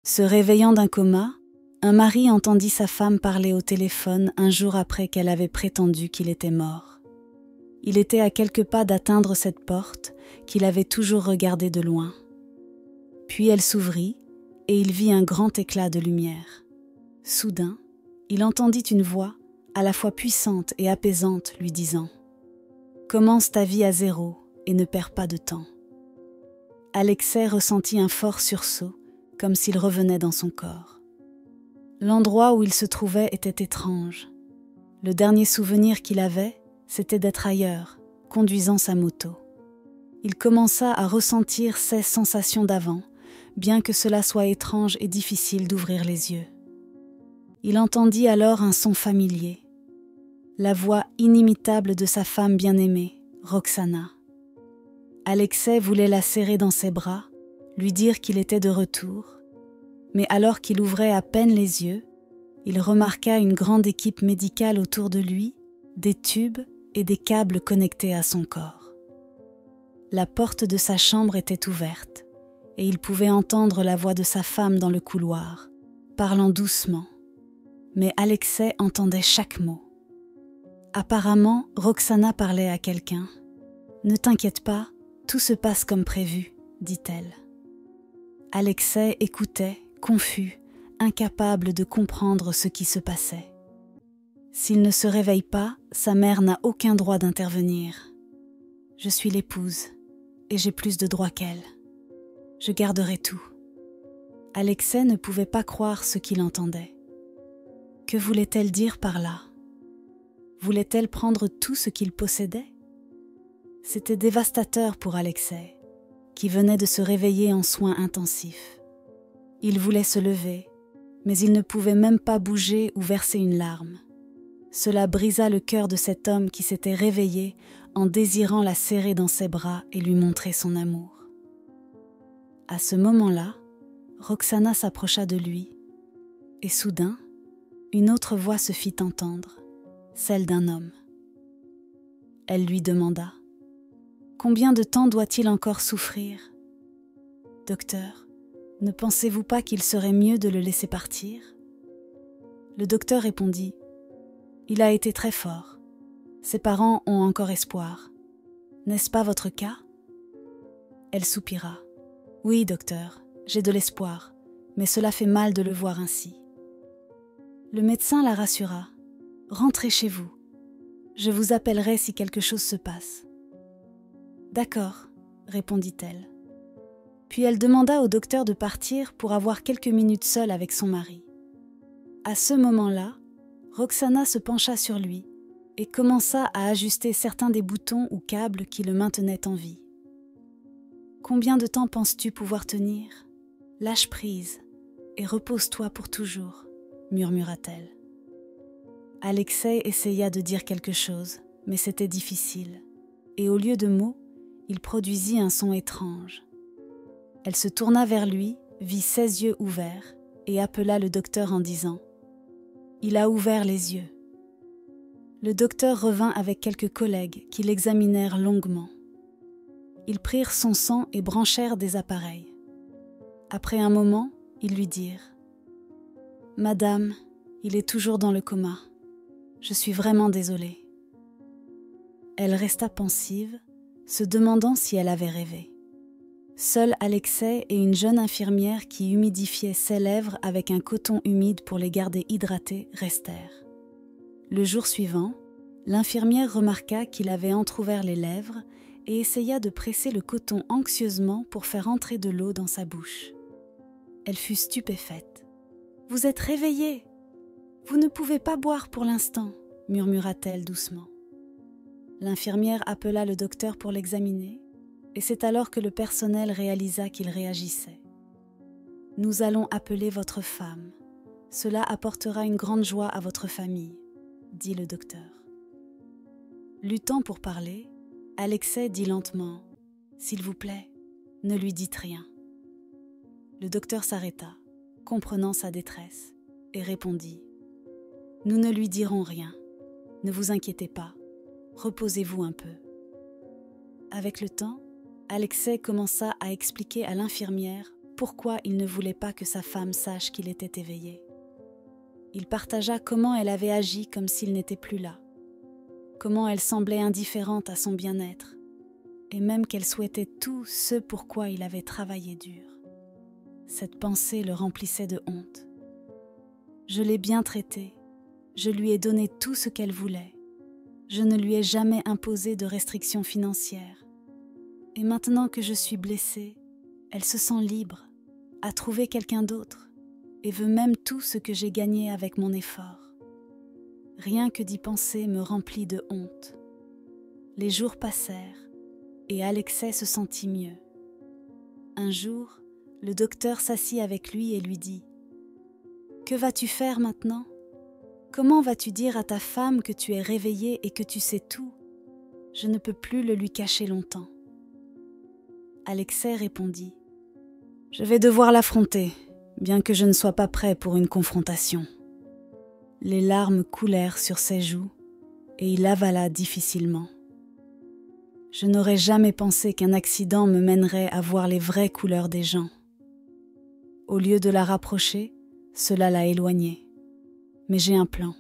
Se réveillant d'un coma, un mari entendit sa femme parler au téléphone un jour après qu'elle avait prétendu qu'il était mort. Il était à quelques pas d'atteindre cette porte qu'il avait toujours regardée de loin. Puis elle s'ouvrit et il vit un grand éclat de lumière. Soudain, il entendit une voix, à la fois puissante et apaisante, lui disant « Commence ta vie à zéro et ne perds pas de temps ». Alexei ressentit un fort sursaut, comme s'il revenait dans son corps. L'endroit où il se trouvait était étrange. Le dernier souvenir qu'il avait, c'était d'être ailleurs, conduisant sa moto. Il commença à ressentir ces sensations d'avant, bien que cela soit étrange et difficile d'ouvrir les yeux. Il entendit alors un son familier, la voix inimitable de sa femme bien-aimée, Roxana. Alexei voulait la serrer dans ses bras, lui dire qu'il était de retour, mais alors qu'il ouvrait à peine les yeux, il remarqua une grande équipe médicale autour de lui, des tubes et des câbles connectés à son corps. La porte de sa chambre était ouverte, et il pouvait entendre la voix de sa femme dans le couloir, parlant doucement. Mais Alexei entendait chaque mot. Apparemment, Roxana parlait à quelqu'un. « Ne t'inquiète pas, tout se passe comme prévu, » dit-elle. Alexei écoutait, confus, incapable de comprendre ce qui se passait. S'il ne se réveille pas, sa mère n'a aucun droit d'intervenir. « Je suis l'épouse, et j'ai plus de droits qu'elle. Je garderai tout. » Alexei ne pouvait pas croire ce qu'il entendait. Que voulait-elle dire par là? Voulait-elle prendre tout ce qu'il possédait? C'était dévastateur pour Alexei, qui venait de se réveiller en soins intensifs. Il voulait se lever, mais il ne pouvait même pas bouger ou verser une larme. Cela brisa le cœur de cet homme qui s'était réveillé en désirant la serrer dans ses bras et lui montrer son amour. À ce moment-là, Roxana s'approcha de lui, et soudain, une autre voix se fit entendre, celle d'un homme. Elle lui demanda « Combien de temps doit-il encore souffrir ? Docteur, ne pensez-vous pas qu'il serait mieux de le laisser partir ?» Le docteur répondit « Il a été très fort. Ses parents ont encore espoir. N'est-ce pas votre cas ?» Elle soupira. « Oui, docteur, j'ai de l'espoir, mais cela fait mal de le voir ainsi. » Le médecin la rassura. « Rentrez chez vous. Je vous appellerai si quelque chose se passe. »« D'accord, » répondit-elle. Puis elle demanda au docteur de partir pour avoir quelques minutes seule avec son mari. À ce moment-là, Roxana se pencha sur lui et commença à ajuster certains des boutons ou câbles qui le maintenaient en vie. « Combien de temps penses-tu pouvoir tenir ? Lâche prise et repose-toi pour toujours. » murmura-t-elle. Alexei essaya de dire quelque chose, mais c'était difficile, et au lieu de mots, il produisit un son étrange. Elle se tourna vers lui, vit ses yeux ouverts, et appela le docteur en disant « Il a ouvert les yeux. » Le docteur revint avec quelques collègues qui l'examinèrent longuement. Ils prirent son sang et branchèrent des appareils. Après un moment, ils lui dirent « Madame, il est toujours dans le coma. Je suis vraiment désolée. » Elle resta pensive, se demandant si elle avait rêvé. Seul Alexei et une jeune infirmière qui humidifiait ses lèvres avec un coton humide pour les garder hydratées restèrent. Le jour suivant, l'infirmière remarqua qu'il avait entrouvert les lèvres et essaya de presser le coton anxieusement pour faire entrer de l'eau dans sa bouche. Elle fut stupéfaite. « Vous êtes réveillé ! Vous ne pouvez pas boire pour l'instant, » murmura-t-elle doucement. L'infirmière appela le docteur pour l'examiner, et c'est alors que le personnel réalisa qu'il réagissait. « Nous allons appeler votre femme. Cela apportera une grande joie à votre famille, » dit le docteur. Luttant pour parler, Alexei dit lentement « S'il vous plaît, ne lui dites rien. » Le docteur s'arrêta, comprenant sa détresse, et répondit « Nous ne lui dirons rien. Ne vous inquiétez pas. Reposez-vous un peu. » Avec le temps, Alexei commença à expliquer à l'infirmière pourquoi il ne voulait pas que sa femme sache qu'il était éveillé. Il partagea comment elle avait agi comme s'il n'était plus là, comment elle semblait indifférente à son bien-être, et même qu'elle souhaitait tout ce pourquoi il avait travaillé dur. Cette pensée le remplissait de honte. Je l'ai bien traitée, je lui ai donné tout ce qu'elle voulait, je ne lui ai jamais imposé de restrictions financières. Et maintenant que je suis blessée, elle se sent libre, a trouvé quelqu'un d'autre, et veut même tout ce que j'ai gagné avec mon effort. Rien que d'y penser me remplit de honte. Les jours passèrent, et Alexei se sentit mieux. Un jour, le docteur s'assit avec lui et lui dit « Que vas-tu faire maintenant ? Comment vas-tu dire à ta femme que tu es réveillé et que tu sais tout ? Je ne peux plus le lui cacher longtemps. » Alexei répondit « Je vais devoir l'affronter, bien que je ne sois pas prêt pour une confrontation. » Les larmes coulèrent sur ses joues et il avala difficilement. Je n'aurais jamais pensé qu'un accident me mènerait à voir les vraies couleurs des gens. Au lieu de la rapprocher, cela l'a éloignée. Mais j'ai un plan.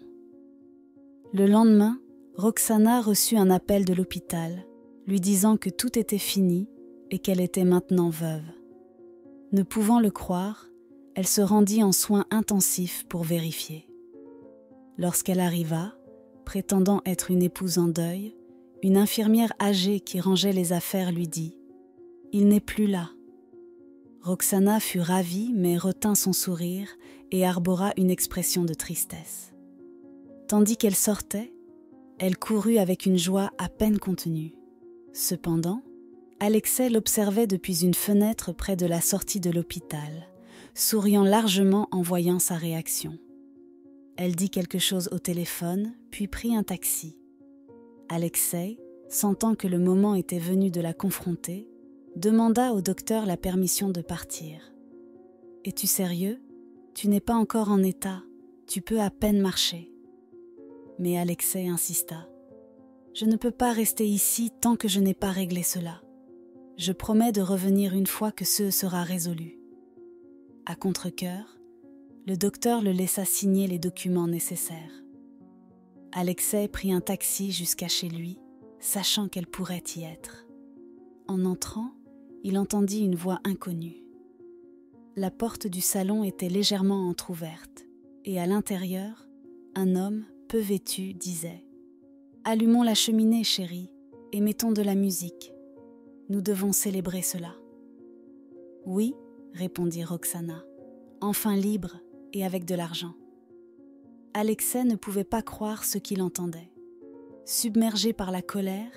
Le lendemain, Roxana reçut un appel de l'hôpital, lui disant que tout était fini et qu'elle était maintenant veuve. Ne pouvant le croire, elle se rendit en soins intensifs pour vérifier. Lorsqu'elle arriva, prétendant être une épouse en deuil, une infirmière âgée qui rangeait les affaires lui dit « Il n'est plus là ». Roxana fut ravie mais retint son sourire et arbora une expression de tristesse. Tandis qu'elle sortait, elle courut avec une joie à peine contenue. Cependant, Alexei l'observait depuis une fenêtre près de la sortie de l'hôpital, souriant largement en voyant sa réaction. Elle dit quelque chose au téléphone, puis prit un taxi. Alexei, sentant que le moment était venu de la confronter, demanda au docteur la permission de partir. « Es-tu sérieux ? Tu n'es pas encore en état, tu peux à peine marcher. » Mais Alexei insista. « Je ne peux pas rester ici tant que je n'ai pas réglé cela. Je promets de revenir une fois que ce sera résolu. » À contre-cœur, le docteur le laissa signer les documents nécessaires. Alexei prit un taxi jusqu'à chez lui, sachant qu'elle pourrait y être. En entrant, il entendit une voix inconnue. La porte du salon était légèrement entr'ouverte, et à l'intérieur, un homme, peu vêtu, disait « Allumons la cheminée, chérie, et mettons de la musique. Nous devons célébrer cela. » « Oui, » répondit Roxana, enfin libre et avec de l'argent. Alexei ne pouvait pas croire ce qu'il entendait. Submergé par la colère,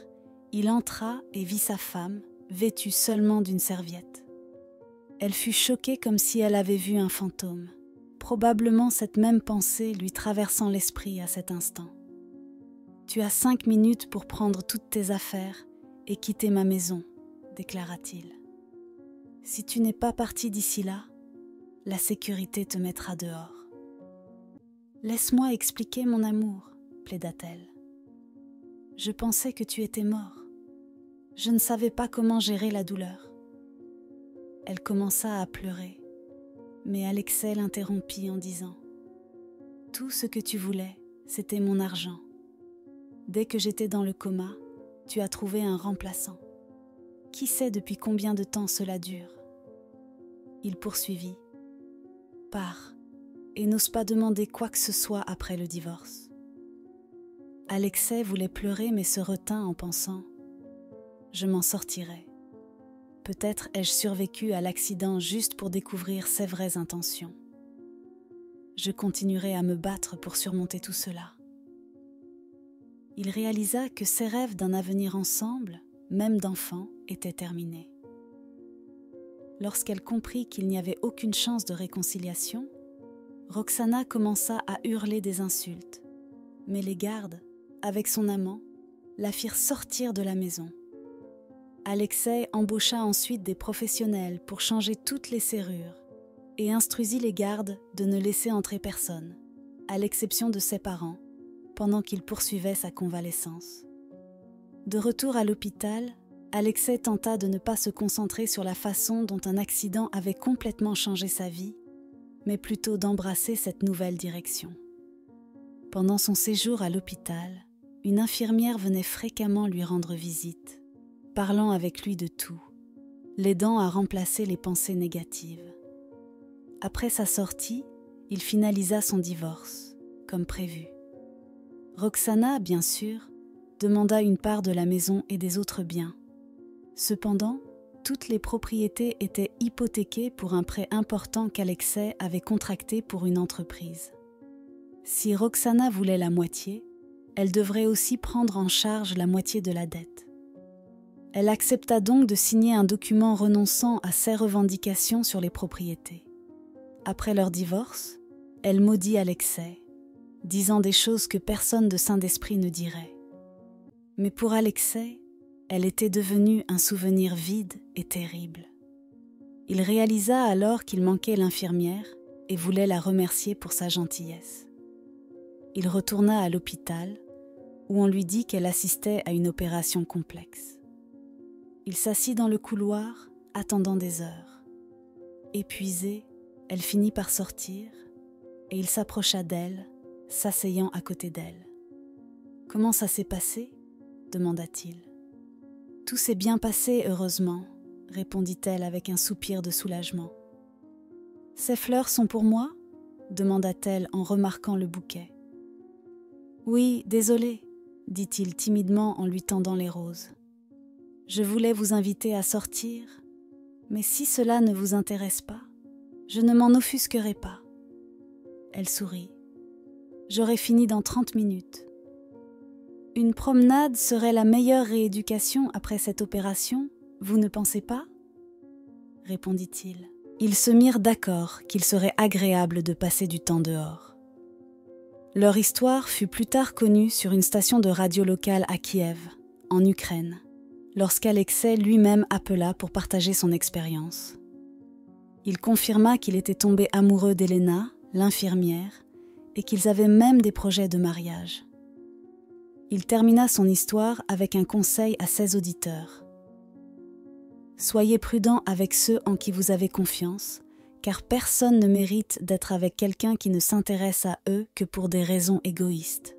il entra et vit sa femme, vêtue seulement d'une serviette. Elle fut choquée comme si elle avait vu un fantôme, probablement cette même pensée lui traversant l'esprit à cet instant. « Tu as 5 minutes pour prendre toutes tes affaires et quitter ma maison, » déclara-t-il. « Si tu n'es pas parti d'ici là, la sécurité te mettra dehors. »« Laisse-moi expliquer mon amour, » plaida-t-elle. « Je pensais que tu étais mort. Je ne savais pas comment gérer la douleur. » Elle commença à pleurer, mais Alexei l'interrompit en disant « Tout ce que tu voulais, c'était mon argent. Dès que j'étais dans le coma, tu as trouvé un remplaçant. Qui sait depuis combien de temps cela dure ?» Il poursuivit « Pars, et n'ose pas demander quoi que ce soit après le divorce. » Alexei voulait pleurer mais se retint en pensant « Je m'en sortirai. Peut-être ai-je survécu à l'accident juste pour découvrir ses vraies intentions. Je continuerai à me battre pour surmonter tout cela. » Il réalisa que ses rêves d'un avenir ensemble, même d'enfant, étaient terminés. Lorsqu'elle comprit qu'il n'y avait aucune chance de réconciliation, Roxana commença à hurler des insultes, mais les gardes, avec son amant, la firent sortir de la maison. Alexei embaucha ensuite des professionnels pour changer toutes les serrures et instruisit les gardes de ne laisser entrer personne, à l'exception de ses parents, pendant qu'il poursuivait sa convalescence. De retour à l'hôpital, Alexei tenta de ne pas se concentrer sur la façon dont un accident avait complètement changé sa vie, mais plutôt d'embrasser cette nouvelle direction. Pendant son séjour à l'hôpital, une infirmière venait fréquemment lui rendre visite, parlant avec lui de tout, l'aidant à remplacer les pensées négatives. Après sa sortie, il finalisa son divorce, comme prévu. Roxana, bien sûr, demanda une part de la maison et des autres biens. Cependant, toutes les propriétés étaient hypothéquées pour un prêt important qu'Alexei avait contracté pour une entreprise. Si Roxana voulait la moitié, elle devrait aussi prendre en charge la moitié de la dette. Elle accepta donc de signer un document renonçant à ses revendications sur les propriétés. Après leur divorce, elle maudit Alexei, disant des choses que personne de sain d'esprit ne dirait. Mais pour Alexei, elle était devenue un souvenir vide et terrible. Il réalisa alors qu'il manquait l'infirmière et voulait la remercier pour sa gentillesse. Il retourna à l'hôpital, où on lui dit qu'elle assistait à une opération complexe. Il s'assit dans le couloir, attendant des heures. Épuisée, elle finit par sortir, et il s'approcha d'elle, s'asseyant à côté d'elle. « Comment ça s'est passé ?» demanda-t-il. « Tout s'est bien passé, heureusement, » répondit-elle avec un soupir de soulagement. « Ces fleurs sont pour moi ?» demanda-t-elle en remarquant le bouquet. « Oui, désolé, » dit-il timidement en lui tendant les roses. « Je voulais vous inviter à sortir, mais si cela ne vous intéresse pas, je ne m'en offusquerai pas. » Elle sourit. « J'aurai fini dans 30 minutes. » « Une promenade serait la meilleure rééducation après cette opération, vous ne pensez pas ?» répondit-il. Ils se mirent d'accord qu'il serait agréable de passer du temps dehors. Leur histoire fut plus tard connue sur une station de radio locale à Kiev, en Ukraine, lorsqu'Alexei lui-même appela pour partager son expérience. Il confirma qu'il était tombé amoureux d'Elena, l'infirmière, et qu'ils avaient même des projets de mariage. Il termina son histoire avec un conseil à ses auditeurs. « Soyez prudents avec ceux en qui vous avez confiance, car personne ne mérite d'être avec quelqu'un qui ne s'intéresse à eux que pour des raisons égoïstes.